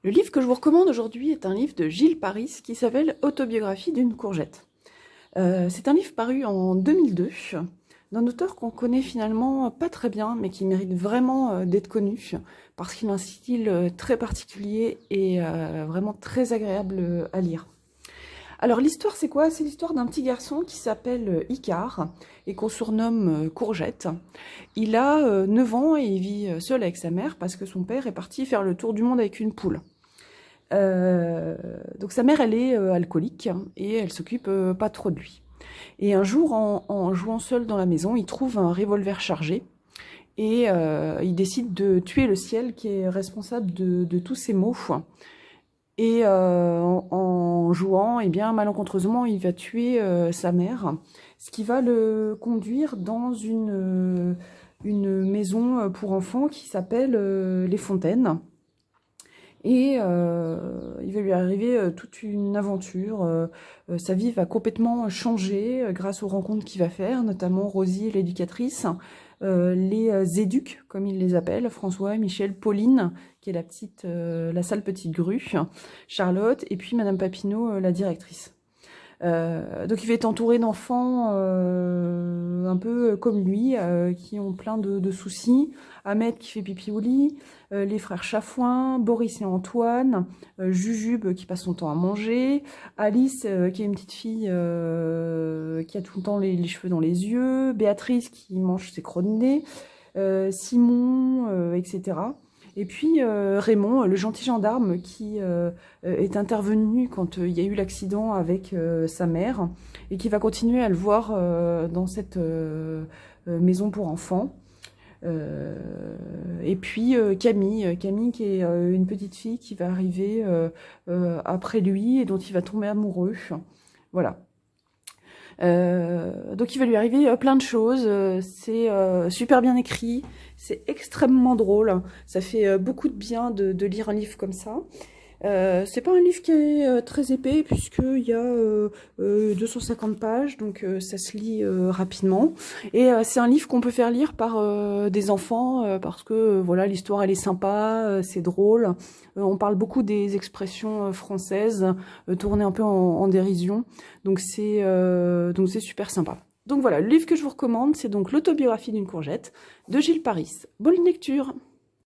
Le livre que je vous recommande aujourd'hui est un livre de Gilles Paris qui s'appelle Autobiographie d'une courgette. C'est un livre paru en 2002 d'un auteur qu'on connaît finalement pas très bien mais qui mérite vraiment d'être connu parce qu'il a un style très particulier et vraiment très agréable à lire. Alors l'histoire c'est quoi? C'est l'histoire d'un petit garçon qui s'appelle Icare et qu'on surnomme Courgette. Il a 9 ans et il vit seul avec sa mère parce que son père est parti faire le tour du monde avec une poule. Donc sa mère elle est alcoolique et elle s'occupe pas trop de lui. Et un jour en jouant seul dans la maison, il trouve un revolver chargé et il décide de tuer le ciel qui est responsable de tous ses maux. Et en jouant, eh bien, malencontreusement, il va tuer sa mère, ce qui va le conduire dans une maison pour enfants qui s'appelle Les Fontaines. Et il va lui arriver toute une aventure. Sa vie va complètement changer grâce aux rencontres qu'il va faire, notamment Rosie, l'éducatrice, les éduques, comme il les appelle, François, Michel, Pauline, qui est la sale petite grue, Charlotte, et puis Madame Papineau, la directrice. Donc il va être entouré d'enfants un peu comme lui, qui ont plein de soucis. Ahmed qui fait pipi au lit, les frères Chafouin, Boris et Antoine, Jujube qui passe son temps à manger, Alice qui est une petite fille qui a tout le temps les cheveux dans les yeux, Béatrice qui mange ses crottes de nez, Simon, etc. Et puis Raymond, le gentil gendarme qui est intervenu quand il y a eu l'accident avec sa mère et qui va continuer à le voir dans cette maison pour enfants. Et puis Camille qui est une petite fille qui va arriver après lui et dont il va tomber amoureux. Voilà. Donc il va lui arriver plein de choses, c'est super bien écrit, c'est extrêmement drôle, ça fait beaucoup de bien de lire un livre comme ça. C'est pas un livre qui est très épais puisqu'il y a 250 pages, donc ça se lit rapidement. Et c'est un livre qu'on peut faire lire par des enfants parce que voilà, l'histoire elle est sympa, c'est drôle. On parle beaucoup des expressions françaises tournées un peu en dérision, donc c'est super sympa. Donc voilà, le livre que je vous recommande, c'est donc L'autobiographie d'une courgette de Gilles Paris. Bonne lecture!